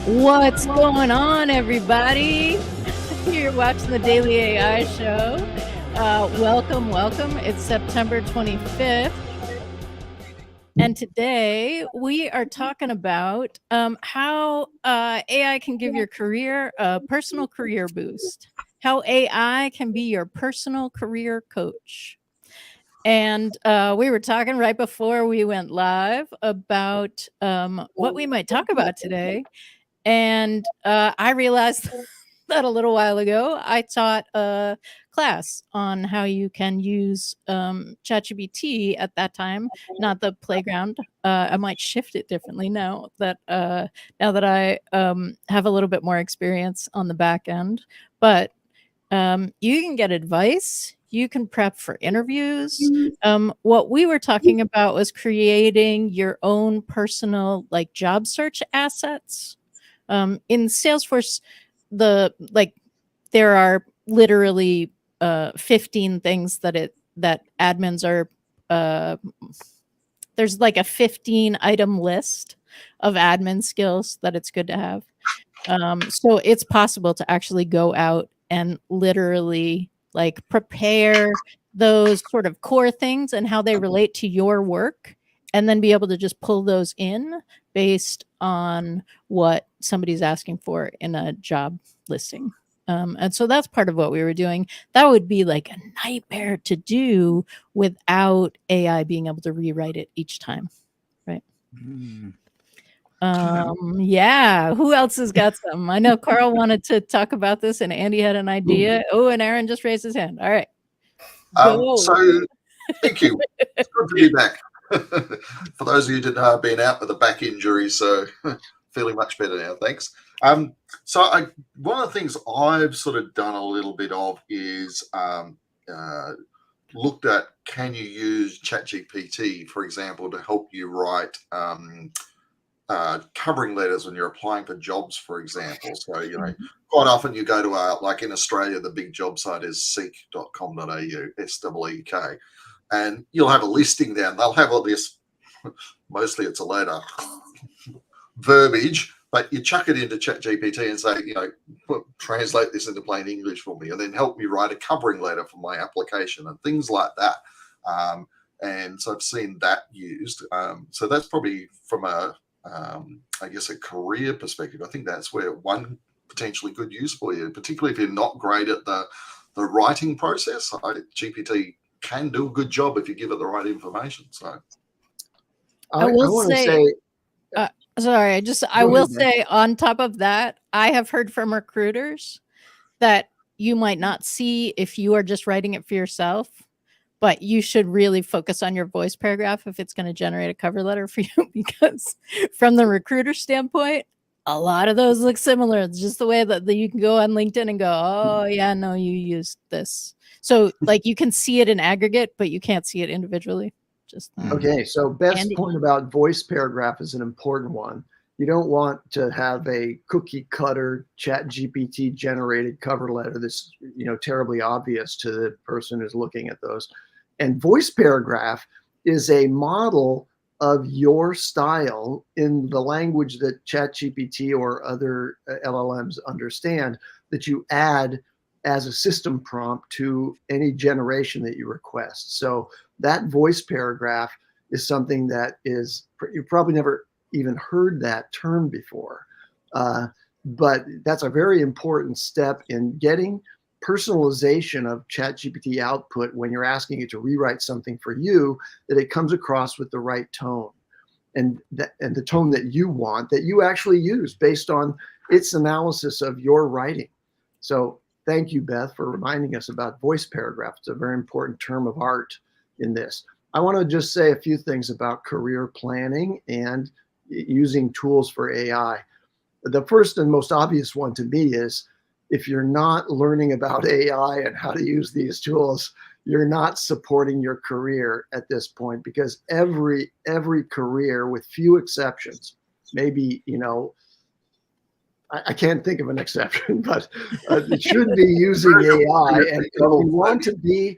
What's going on, everybody? You're watching the Daily AI Show. Welcome. It's September 25th. And today we are talking about how AI can give your career a personal career boost, how AI can be your personal career coach. And we were talking right before we went live about what we might talk about today. And I realized that a little while ago. I taught a class on how you can use ChatGPT at that time, not the playground. I might shift it differently now that I have a little bit more experience on the back end. But you can get advice. You can prep for interviews. What we were talking about was creating your own personal like job search assets. In Salesforce, there are literally 15 things that admins are there's like a 15 item list of admin skills that it's good to have. So it's possible to actually go out and literally like prepare those sort of core things and how they relate to your work, and then be able to just pull those in based on what somebody's asking for in a job listing. And so that's part of what we were doing. That would be like a nightmare to do without AI being able to rewrite it each time, right? Yeah. Who else has got some? I know Carl wanted to talk about this, and Andy had an idea. Oh, and Aaron just raised his hand. All right. Go. So thank you. It's good to be back. For those of you who didn't know, I've been out with a back injury, so feeling much better now. Thanks. One of the things I've sort of done a little bit of is looked at, can you use ChatGPT, for example, to help you write covering letters when you're applying for jobs, for example. So, quite often you go to like in Australia, the big job site is seek.com.au, SEEK, and you'll have a listing down. They'll have all this, mostly it's a letter, verbiage, but you chuck it into ChatGPT and say, translate this into plain English for me, and then help me write a covering letter for my application and things like that. And so I've seen that used. So that's probably from a career perspective. I think that's where one potentially good use for you, particularly if you're not great at the writing process. GPT can do a good job if you give it the right information. So I will say on top of that, I have heard from recruiters that you might not see if you are just writing it for yourself, but you should really focus on your voice paragraph if it's going to generate a cover letter for you, because from the recruiter standpoint, a lot of those look similar. It's just the way that you can go on LinkedIn and go, oh yeah, no, you used this. So like you can see it in aggregate, but you can't see it individually. Okay, so Beth's point about voice paragraph is an important one. You don't want to have a cookie cutter ChatGPT generated cover letter that's terribly obvious to the person who's looking at those. And voice paragraph is a model of your style in the language that ChatGPT or other LLMs understand, that you add as a system prompt to any generation that you request. So that voice paragraph is something that is, you probably never even heard that term before. But that's a very important step in getting personalization of ChatGPT output when you're asking it to rewrite something for you, that it comes across with the right tone and the tone that you want, that you actually use based on its analysis of your writing. So thank you, Beth, for reminding us about voice paragraph. It's a very important term of art in this. I want to just say a few things about career planning and using tools for AI. The first and most obvious one to me is, if you're not learning about AI and how to use these tools, you're not supporting your career at this point, because every career, with few exceptions, maybe, I can't think of an exception, but it should be using AI. And if you want to be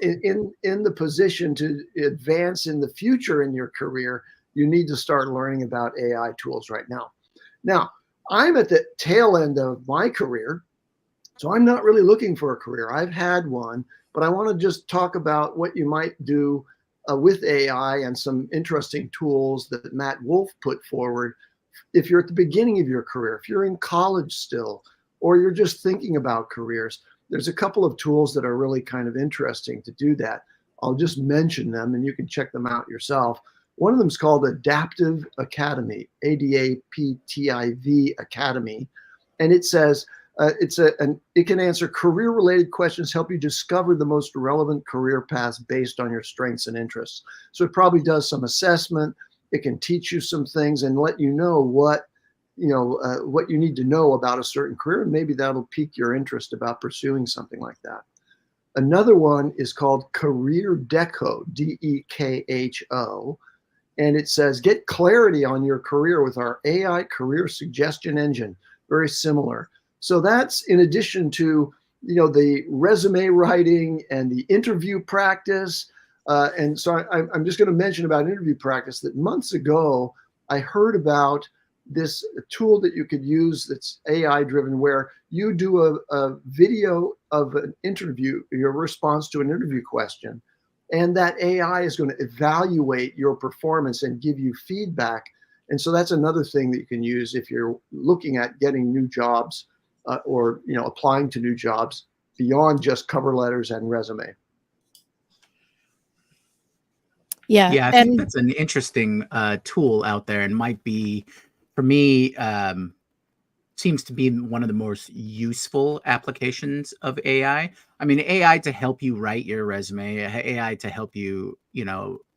in the position to advance in the future in your career, you need to start learning about AI tools right now. Now, I'm at the tail end of my career, so I'm not really looking for a career. I've had one, but I want to just talk about what you might do with AI and some interesting tools that Matt Wolf put forward. If you're at the beginning of your career, if you're in college still, or you're just thinking about careers, there's a couple of tools that are really kind of interesting to do that. I'll just mention them and you can check them out yourself. One of them is called Adaptive Academy, ADAPTIV Academy. And it says, it can answer career-related questions, help you discover the most relevant career paths based on your strengths and interests. So it probably does some assessment. It can teach you some things and let you know what you need to know about a certain career, and maybe that'll pique your interest about pursuing something like that. Another one is called Career Deco, DEKHO, and it says, get clarity on your career with our AI career suggestion engine. Very similar. So that's in addition to, the resume writing and the interview practice. And so I'm just going to mention about interview practice that months ago, I heard about this tool that you could use that's AI driven, where you do a video of an interview, your response to an interview question, and that AI is going to evaluate your performance and give you feedback. And so that's another thing that you can use if you're looking at getting new jobs or applying to new jobs beyond just cover letters and resume. Yeah, I think that's an interesting tool out there, and might be, for me, seems to be one of the most useful applications of AI. I mean, AI to help you write your resume, AI to help you,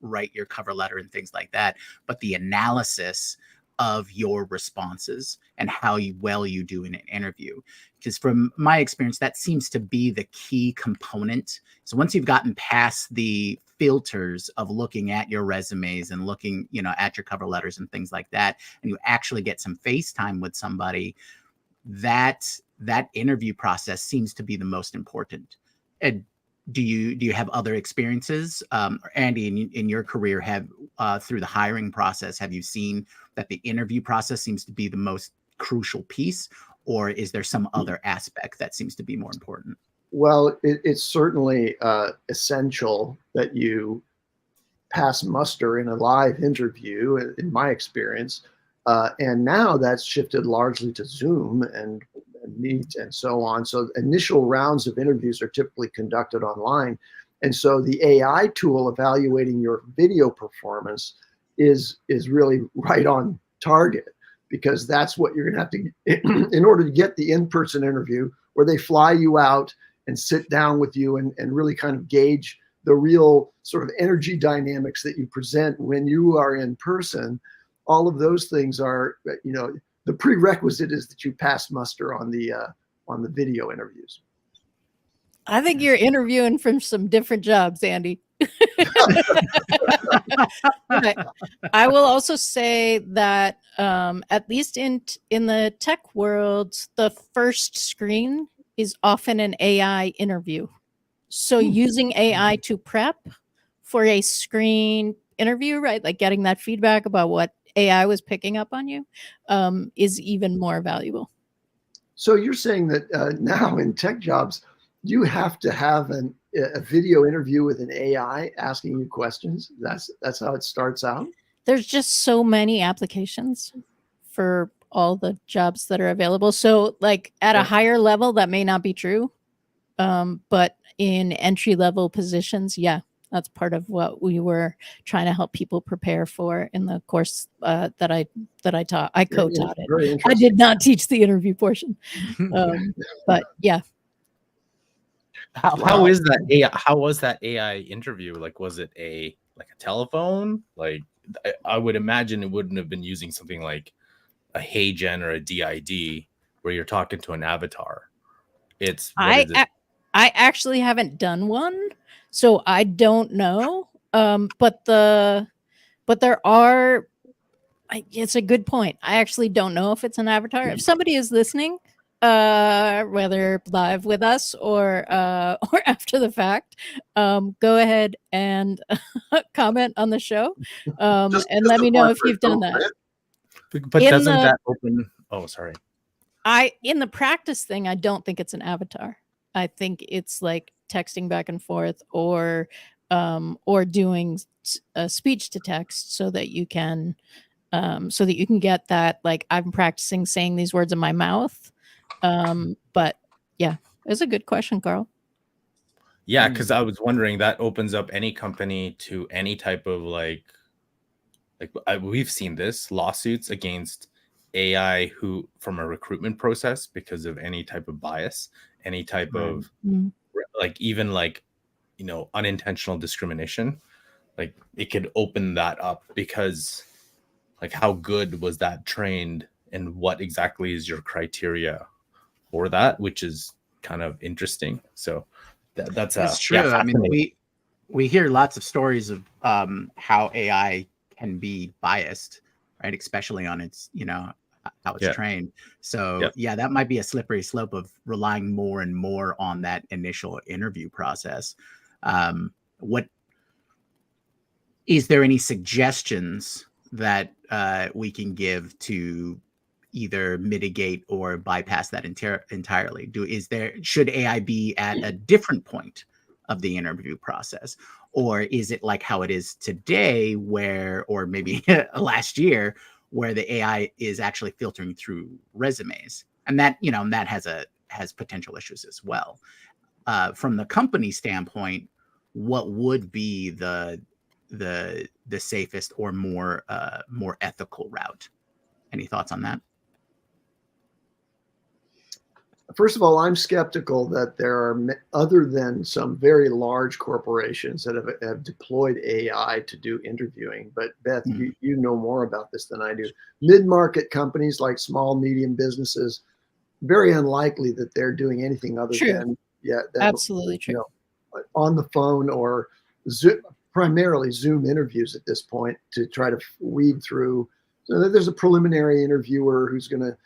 write your cover letter and things like that. But the analysis of your responses and how well you do in an interview, because from my experience, that seems to be the key component. So once you've gotten past the filters of looking at your resumes and looking, at your cover letters and things like that, and you actually get some face time with somebody, that interview process seems to be the most important. And do you have other experiences, Andy, in your career, through the hiring process, have you seen that the interview process seems to be the most crucial piece, or is there some other aspect that seems to be more important? Well, it's certainly essential that you pass muster in a live interview, in my experience. And now that's shifted largely to Zoom and Meet and so on. So initial rounds of interviews are typically conducted online. And so the AI tool evaluating your video performance is really right on target, because that's what you're going to have to, in order to get the in-person interview where they fly you out and sit down with you and really kind of gauge the real sort of energy dynamics that you present when you are in person. All of those things are, the prerequisite is that you pass muster on the video interviews. I think you're interviewing from some different jobs, Andy. I will also say that at least in the tech world, the first screen is often an AI interview. So using AI to prep for a screen interview, right? Like getting that feedback about what AI was picking up on you is even more valuable. So you're saying that now in tech jobs, you have to have a video interview with an AI asking you questions? That's how it starts out? There's just so many applications for all the jobs that are available. So like at a higher level, that may not be true. But in entry-level positions, yeah, that's part of what we were trying to help people prepare for in the course that I taught. I co-taught it. I did not teach the interview portion. But yeah. How is that AI? How was that AI interview? Like, was it a telephone? Like, I would imagine it wouldn't have been using something like a HeyGen or a DID where you're talking to an avatar. I actually haven't done one, so I don't know. But there are. It's a good point. I actually don't know if it's an avatar. If somebody is listening, whether live with us or after the fact, go ahead and comment on the show and let me know if you've done that. But doesn't that open Oh, sorry. In the practice thing, I don't think it's an avatar. I think it's like texting back and forth or doing a speech to text so that you can get that, like, I'm practicing saying these words in my mouth. But yeah, it's a good question, Carl. Yeah, because I was wondering, that opens up any company to any type of we've seen this lawsuits against AI who from a recruitment process because of any type of bias, any type of even unintentional discrimination. Like, it could open that up because like, how good was that trained and what exactly is your criteria for that, which is kind of interesting. So that's true. I mean, we hear lots of stories of how AI can be biased, right? Especially on its, how it's trained. So that might be a slippery slope of relying more and more on that initial interview process. What is there any suggestions that we can give to either mitigate or bypass that entirely? Should AI be at a different point of the interview process, or is it like how it is today, or maybe last year, where the AI is actually filtering through resumes, and that has potential issues as well. From the company standpoint, what would be the safest or more ethical route? Any thoughts on that? First of all, I'm skeptical that there are, other than some very large corporations that have deployed AI to do interviewing. But Beth, you know more about this than I do. Mid-market companies, like small, medium businesses, very unlikely that they're doing anything other than absolutely true. On the phone or primarily Zoom interviews at this point to try to weed through. So there's a preliminary interviewer who's going to,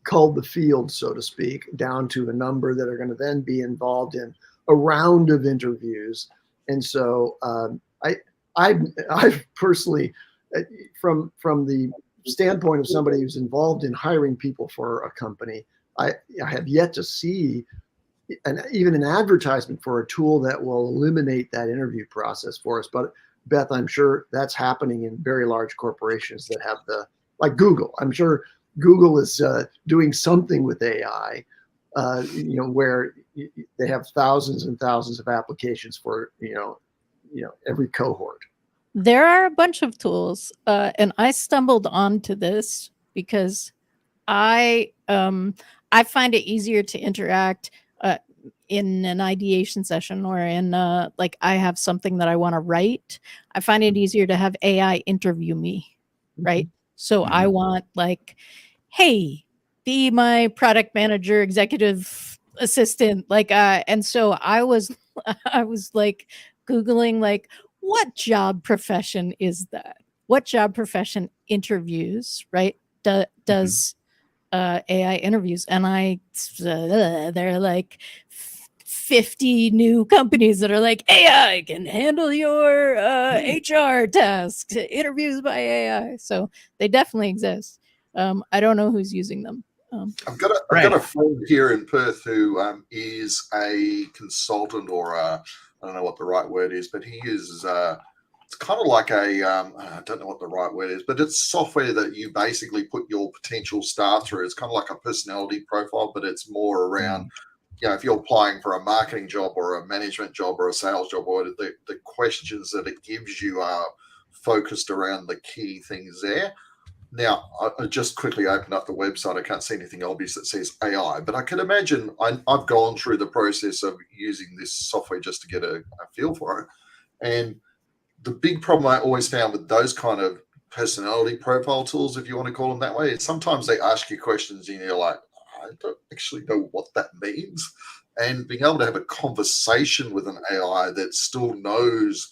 cull the field, so to speak, down to a number that are going to then be involved in a round of interviews. And so I personally, from the standpoint of somebody who's involved in hiring people for a company, I have yet to see even an advertisement for a tool that will eliminate that interview process for us. But Beth, I'm sure that's happening in very large corporations that have like Google. I'm sure Google is doing something with AI, where they have thousands and thousands of applications for, every cohort. There are a bunch of tools, and I stumbled onto this because I find it easier to interact in an ideation session or in like I have something that I want to write. I find it easier to have AI interview me, right? So I want like, hey, be my product manager, executive assistant, like, and so I was like Googling like, what job profession is that? What job profession interviews, right? Does AI interviews? And there are like 50 new companies that are like, AI can handle your HR tasks, interviews by AI. So they definitely exist. I don't know who's using them. I've got a friend here in Perth who is a consultant, or I don't know what the right word is, but he is. It's kind of like I don't know what the right word is, but it's software that you basically put your potential staff through. It's kind of like a personality profile, but it's more around, if you're applying for a marketing job or a management job or a sales job, or the questions that it gives you are focused around the key things there. Now, I just quickly opened up the website. I can't see anything obvious that says AI, but I can imagine I've gone through the process of using this software just to get a feel for it. And the big problem I always found with those kind of personality profile tools, if you want to call them that way, is sometimes they ask you questions and you're like, I don't actually know what that means. And being able to have a conversation with an AI that still knows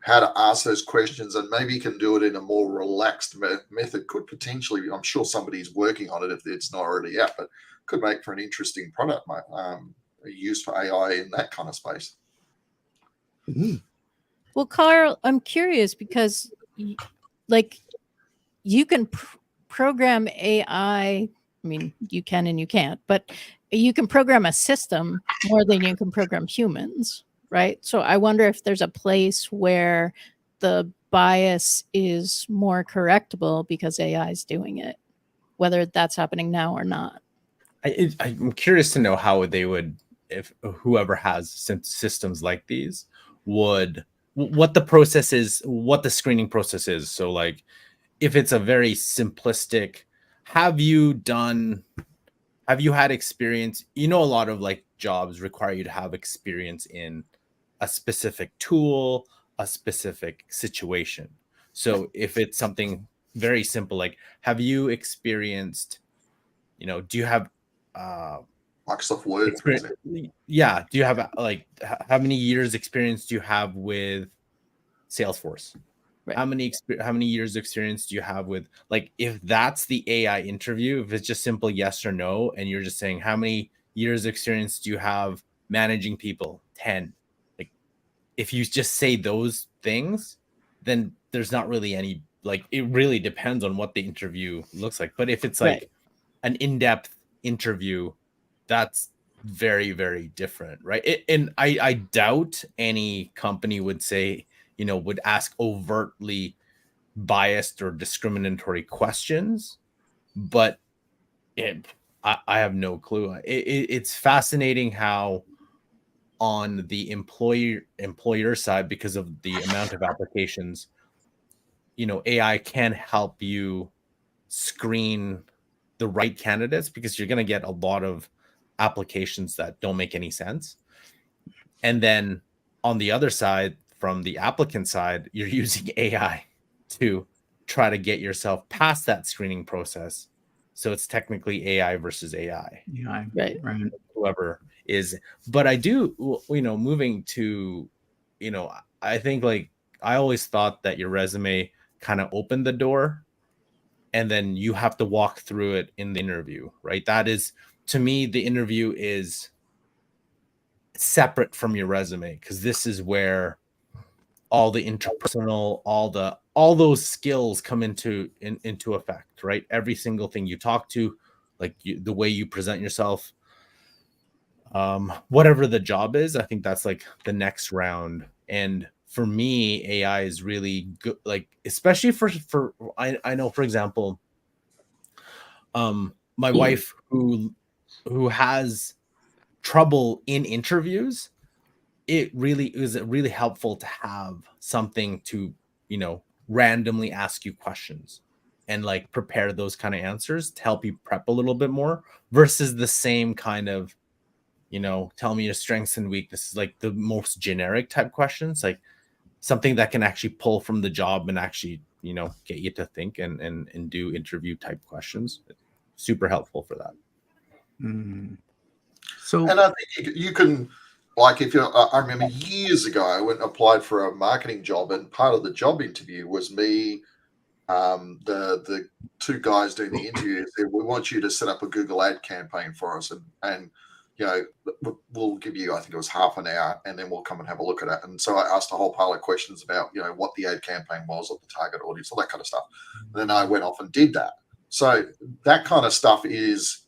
how to ask those questions and maybe can do it in a more relaxed method could potentially, I'm sure somebody's working on it if it's not already out, but could make for an interesting product, used for AI in that kind of space. Well, Carl, I'm curious because you can program AI. I mean, you can and you can't, but you can program a system more than you can program humans, right? So I wonder if there's a place where the bias is more correctable because AI is doing it, whether that's happening now or not. I'm curious to know how they would, if whoever has systems like these would, what the process is, what the screening process is. So like, if it's a very simplistic, have you had experience? You know, a lot of like jobs require you to have experience in a specific tool, a specific situation. So if it's something very simple, like, have you experienced, do you have Microsoft Word, for example. Yeah. Do you have like, how many years experience do you have with Salesforce? Right. How many years experience do you have with, like, if that's the AI interview, if it's just simple yes or no, and you're just saying how many years experience do you have managing people? 10. Like, if you just say those things, then there's not really any, like, it really depends on what the interview looks like. But if it's like an in-depth interview, that's very, very different, right? And I doubt any company would say, would ask overtly biased or discriminatory questions, but I have no clue. It's fascinating how on the employer side, because of the amount of applications, AI can help you screen the right candidates, because you're going to get a lot of applications that don't make any sense. And then on the other side, from the applicant side, you're using AI to try to get yourself past that screening process. So it's technically AI versus AI. Yeah, right. Whoever is. But I do, moving to, I think, like, I always thought that your resume kind of opened the door, and then you have to walk through it in the interview, right? That is, to me, the interview is separate from your resume, because this is where all the interpersonal, all those skills come into effect, right? Every single thing you talk to, like the way you present yourself, whatever the job is, I think that's like the next round. And for me, AI is really good, like, especially for I know, for example, my wife who has trouble in interviews, it really is really helpful to have something to, randomly ask you questions and like prepare those kind of answers to help you prep a little bit more, versus the same kind of, tell me your strengths and weaknesses, like the most generic type questions, like something that can actually pull from the job and actually, get you to think and do interview type questions. Super helpful for that. Mm. So, and I think you can, like, if you're, I remember years ago, I went and applied for a marketing job, and part of the job interview was me, the two guys doing the interview said, we want you to set up a Google ad campaign for us, and we'll give you, I think it was half an hour, and then we'll come and have a look at it. And so I asked a whole pile of questions about, what the ad campaign was, what the target audience, all that kind of stuff. And then I went off and did that. So that kind of stuff is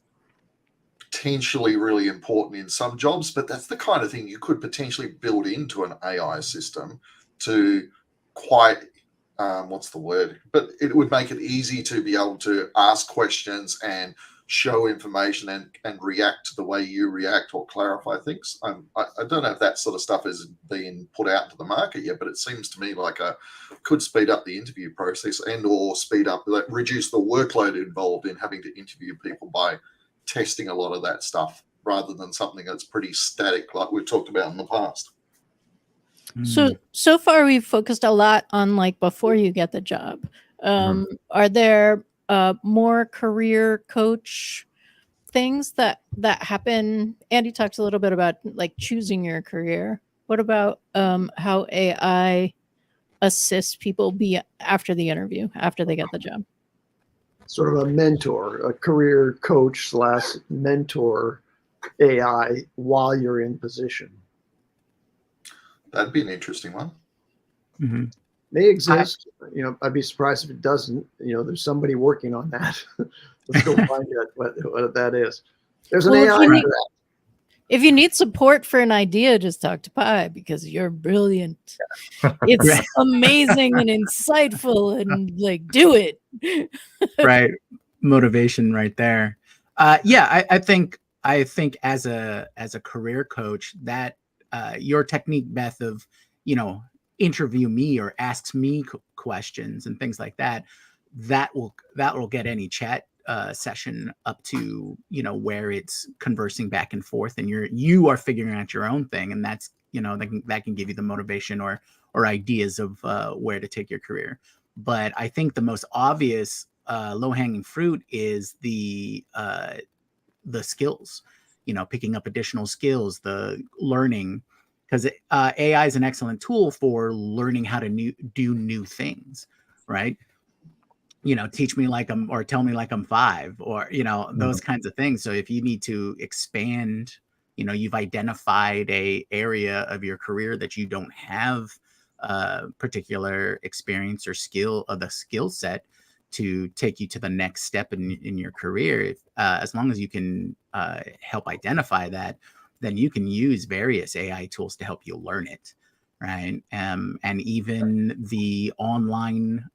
potentially really important in some jobs, but that's the kind of thing you could potentially build into an AI system to quite, what's the word? But it would make it easy to be able to ask questions and show information and react to the way you react or clarify things. I don't know if that sort of stuff is being put out into the market yet, but it seems to me like could speed up the interview process and or speed up, like, reduce the workload involved in having to interview people by testing a lot of that stuff rather than something that's pretty static like we've talked about in the past. So far we've focused a lot on like before you get the job. Are there more career coach things that happen? Andy talked a little bit about like choosing your career. What about how AI assists people after the interview, after they get the job? Sort of a mentor, a career coach / mentor AI while you're in position. That'd be an interesting one. Mm-hmm. may exist. I'd be surprised if it doesn't. There's somebody working on that. Let's go find out what that is. There's an AI for that. If you need support for an idea, just talk to Pi because you're brilliant. It's amazing and insightful, and like, do it. Right, motivation right there. I think as a career coach, that your technique, Beth, of interview me or asks me questions and things like that, that will get any chat session up to where it's conversing back and forth, and you are figuring out your own thing, and that's that can give you the motivation or ideas of where to take your career. But I think the most obvious low-hanging fruit is the skills, picking up additional skills, the learning, because AI is an excellent tool for learning how to do new things, right? Teach me like or tell me like I'm 5, or those kinds of things. So if you need to expand, you've identified a area of your career that you don't have particular experience or skill, of the skill set to take you to the next step in your career. As long as you can help identify that, then you can use various AI tools to help you learn it, right? And even the online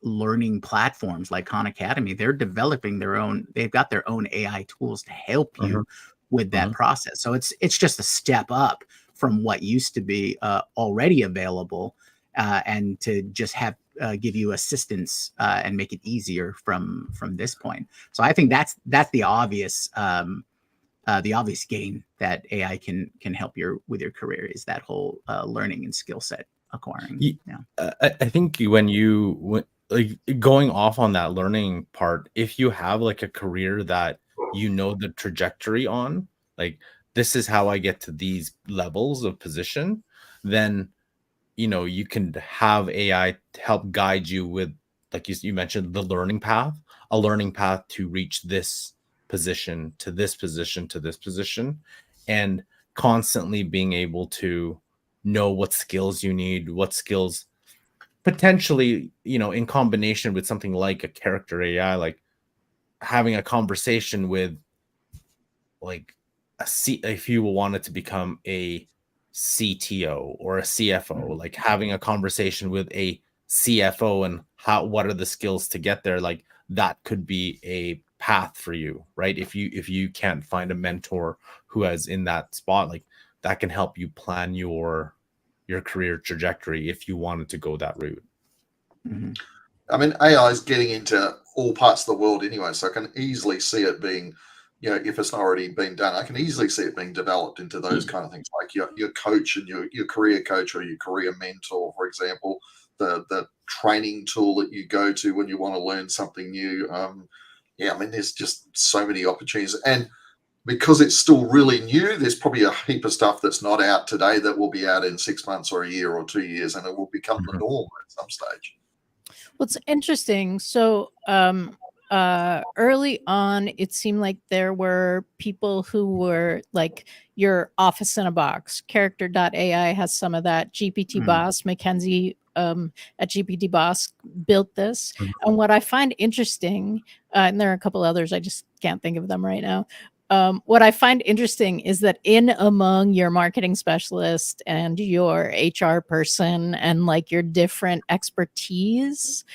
learning platforms like Khan Academy, they're developing they've got their own AI tools to help you with that process. So it's just a step up from what used to be already available, and to just have give you assistance and make it easier from this point. So I think that's the obvious gain that AI can help with your career, is that whole learning and skill set acquiring. I think when like going off on that learning part, if you have like a career that the trajectory on, like, this is how I get to these levels of position, then you can have AI to help guide you with, like you mentioned, the learning path, a learning path to reach this position, to this position, to this position, and constantly being able to know what skills you need, what skills potentially, in combination with something like a character AI, like having a conversation with, like, if you wanted to become a CTO or a CFO, like having a conversation with a CFO and what are the skills to get there, like that could be a path for you, right? If you can't find a mentor who is in that spot, like that can help you plan your career trajectory if you wanted to go that route. I mean, AI is getting into all parts of the world anyway, so I can easily see it being, if it's not already been done, I can easily see it being developed into those kind of things, like your coach and your career coach or your career mentor, for example, the training tool that you go to when you want to learn something new. I mean, there's just so many opportunities, and because it's still really new, there's probably a heap of stuff that's not out today that will be out in 6 months or a year or 2 years, and it will become the norm at some stage. What's interesting, so early on, it seemed like there were people who were like your office in a box. Character.ai has some of that. GPT Boss, Mackenzie at GPT Boss built this. And what I find interesting, and there are a couple others, I just can't think of them right now. What I find interesting is that in among your marketing specialist and your HR person and like your different expertise,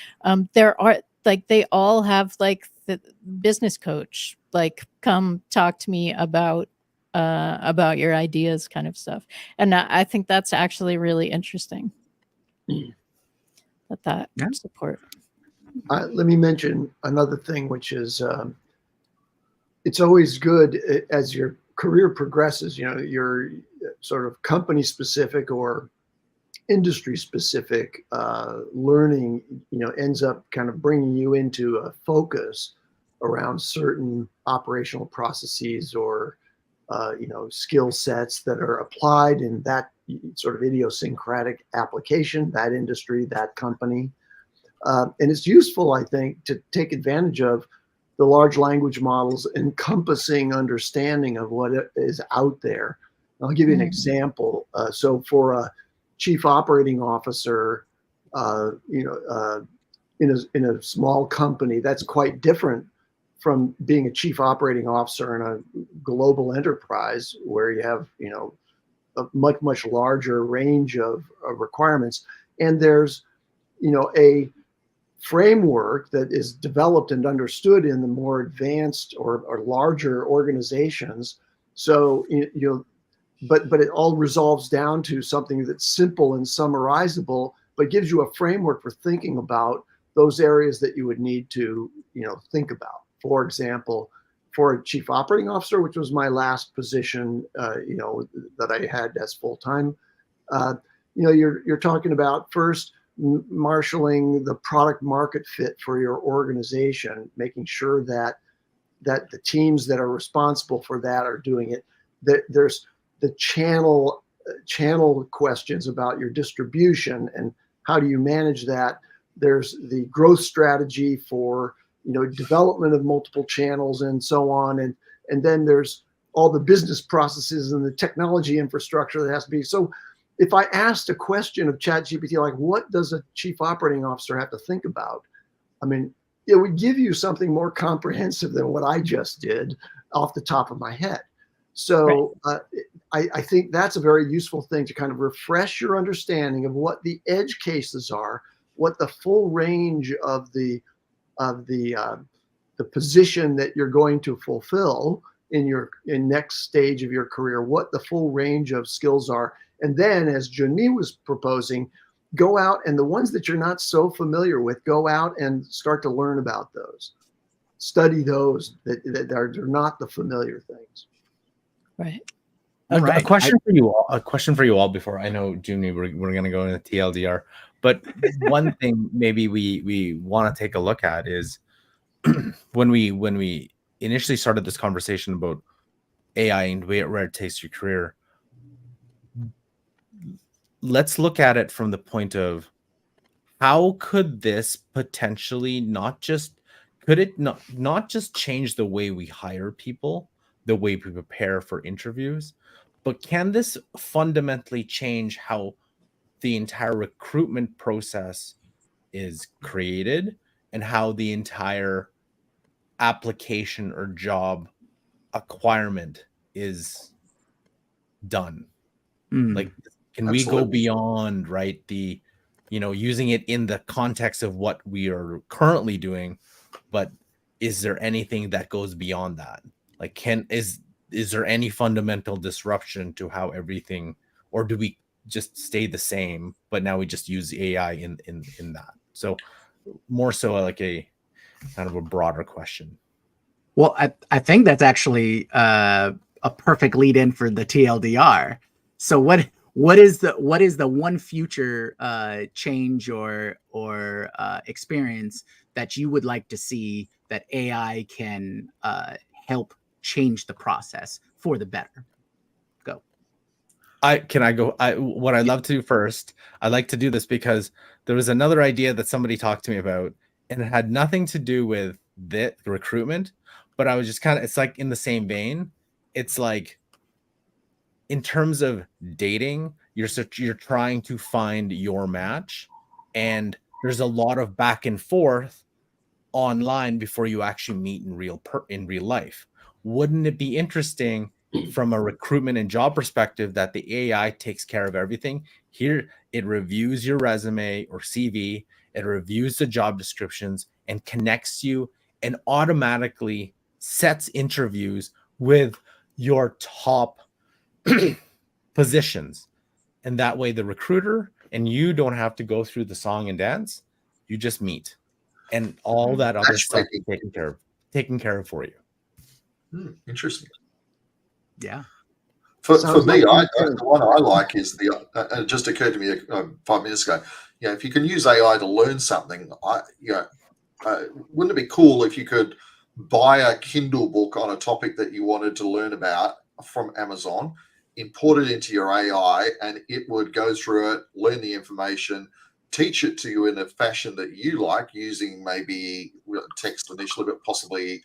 there are like, they all have like the business coach, like, come talk to me about your ideas kind of stuff. And I think that's actually really interesting. That support. Let me mention another thing, which is it's always good as your career progresses, your sort of company specific or industry specific learning, ends up kind of bringing you into a focus around certain operational processes or, skill sets that are applied in that sort of idiosyncratic application, that industry, that company. And it's useful, I think, to take advantage of the large language models encompassing understanding of what is out there. I'll give you an example. So for a chief operating officer in a small company, that's quite different from being a chief operating officer in a global enterprise where you have, a much larger range of requirements. And there's, a framework that is developed and understood in the more advanced or larger organizations. So, but it all resolves down to something that's simple and summarizable, but gives you a framework for thinking about those areas that you would need to, think about. For example, for a chief operating officer, which was my last position, that I had as full-time, you're talking about first marshaling the product market fit for your organization, making sure that the teams that are responsible for that are doing it. There's the channel questions about your distribution and how do you manage that. There's the growth strategy for development of multiple channels and so on, and then there's all the business processes and the technology infrastructure that has to be. So if I asked a question of ChatGPT, like what does a chief operating officer have to think about? I mean, it would give you something more comprehensive than what I just did off the top of my head. So I think that's a very useful thing to kind of refresh your understanding of what the edge cases are, what the full range of the position that you're going to fulfill in next stage of your career, what the full range of skills are. And then, as Junmi was proposing, go out and the ones that you're not so familiar with, go out and start to learn about those. Study those that are not the familiar things. Right. A question for you all. A question for you all before I know, Junmi, we're going to go into TLDR. But one thing maybe we want to take a look at is when we initially started this conversation about AI and where it takes your career. Let's look at it from the point of how could this potentially not just change the way we hire people, the way we prepare for interviews, but can this fundamentally change how the entire recruitment process is created and how the entire application or job acquirement is done? Like, can we go beyond, right, the using it in the context of what we are currently doing, but is there anything that goes beyond that? Like, is there any fundamental disruption to how everything, or do we just stay the same, but now we just use AI in that? So more so like a kind of a broader question. Well, I think that's actually a perfect lead in for the TLDR. So what is the one future change or experience that you would like to see that AI can help change the process for the better? Go. What I'd love to do first, I'd like to do this because there was another idea that somebody talked to me about, and it had nothing to do with the recruitment, but I was just it's like in the same vein. It's like, in terms of dating, you're trying to find your match, and there's a lot of back and forth online before you actually meet in real life. Wouldn't it be interesting from a recruitment and job perspective that the AI takes care of everything? Here, it reviews your resume or CV, it reviews the job descriptions and connects you and automatically sets interviews with your top positions. And that way the recruiter and you don't have to go through the song and dance. You just meet, and all that other stuff is taken care of for you. Interesting. Yeah. For me, the one I like is it just occurred to me 5 minutes ago. If you can use AI to learn something, wouldn't it be cool if you could buy a Kindle book on a topic that you wanted to learn about from Amazon, import it into your AI, and it would go through it, learn the information, teach it to you in a fashion that you like, using maybe text initially, but possibly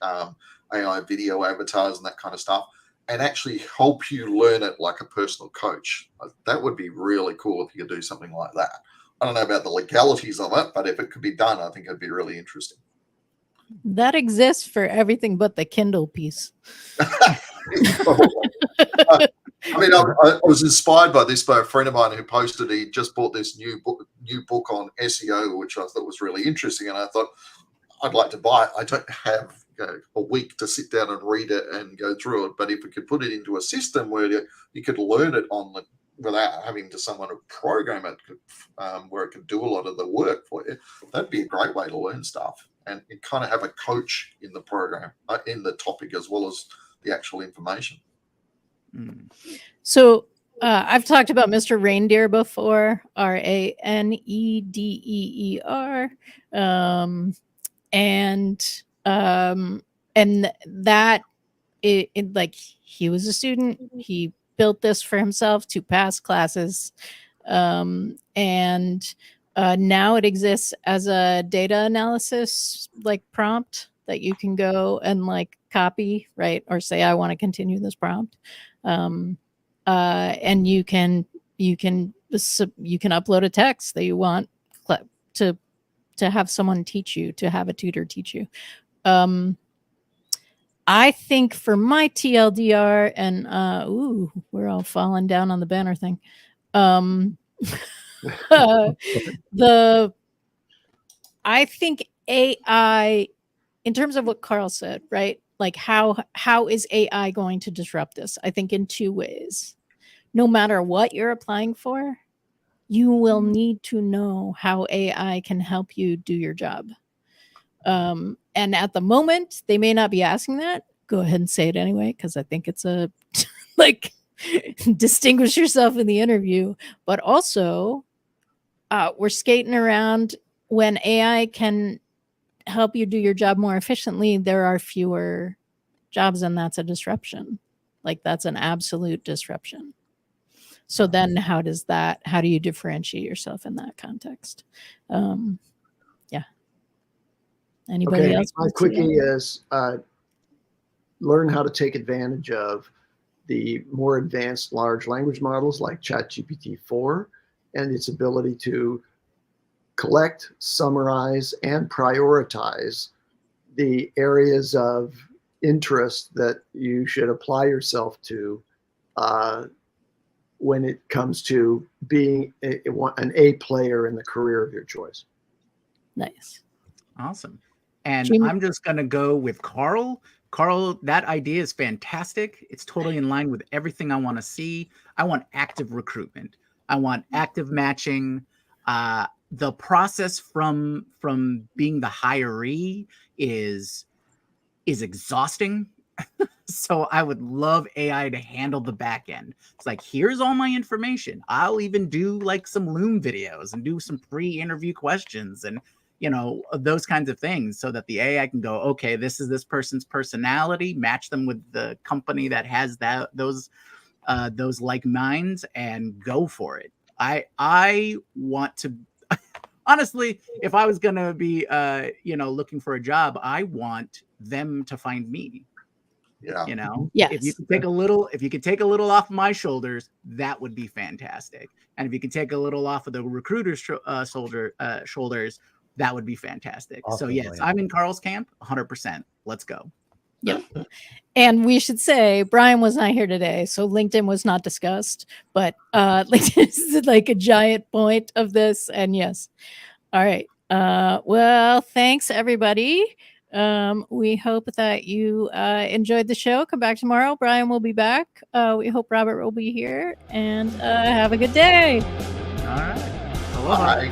AI video avatars and that kind of stuff, and actually help you learn it like a personal coach. That would be really cool if you could do something like that. I don't know about the legalities of it, but if it could be done, I think it'd be really interesting. That exists for everything but the Kindle piece. I mean, I was inspired by this by a friend of mine who posted he just bought this new book on SEO, which I thought was really interesting, and I thought I'd like to buy it. I don't have a week to sit down and read it and go through it, but if we could put it into a system where you could learn it without having to someone to program it, where it could do a lot of the work for you, that'd be a great way to learn stuff. And kind of have a coach in the program, in the topic, as well as the actual information. So I've talked about Mr. Reindeer before, Ranedeer, and that it like he was a student. He built this for himself to pass classes, and now it exists as a data analysis like prompt that you can go and like copy, right? Or say, I want to continue this prompt. And you can upload a text that you want to have someone teach you, to have a tutor teach you. I think for my TLDR, and we're all falling down on the banner thing. I think AI, in terms of what Carl said, right? Like how is AI going to disrupt this? I think in two ways. No matter what you're applying for, you will need to know how AI can help you do your job. And at the moment, they may not be asking that. Go ahead and say it anyway, because I think it's a like distinguish yourself in the interview. But also, we're skating around. When AI can help you do your job more efficiently, there are fewer jobs, and that's a disruption. Like that's an absolute disruption. So then how do you differentiate yourself in that context? Yeah. Anybody else? My quickie is learn how to take advantage of the more advanced large language models like ChatGPT-4 and its ability to collect, summarize, and prioritize the areas of interest that you should apply yourself to when it comes to being an A player in the career of your choice. Nice. Awesome. And Jamie? I'm just going to go with Carl. Carl, that idea is fantastic. It's totally in line with everything I want to see. I want active recruitment. I want active matching. The process from being the hiree is exhausting. So I would love AI to handle the back end. It's like, here's all my information. I'll even do like some Loom videos and do some pre-interview questions and, you know, those kinds of things so that the AI can go, okay, this is this person's personality, match them with the company that has those like minds and go for it. I want to, honestly, if I was going to be, looking for a job, I want them to find me. Yeah. You know, yes. If you could take a little off of my shoulders, that would be fantastic. And if you could take a little off of the recruiter's shoulders, that would be fantastic. Awesome, so yes, Brian. I'm in Carl's camp 100%. Let's go. Yep. And we should say Brian was not here today, so LinkedIn was not discussed, but LinkedIn is like a giant point of this. And yes. All right. Well, thanks everybody. We hope that you enjoyed the show. Come back tomorrow. Brian will be back. We hope Robert will be here, and have a good day. All right. Aloha. Bye.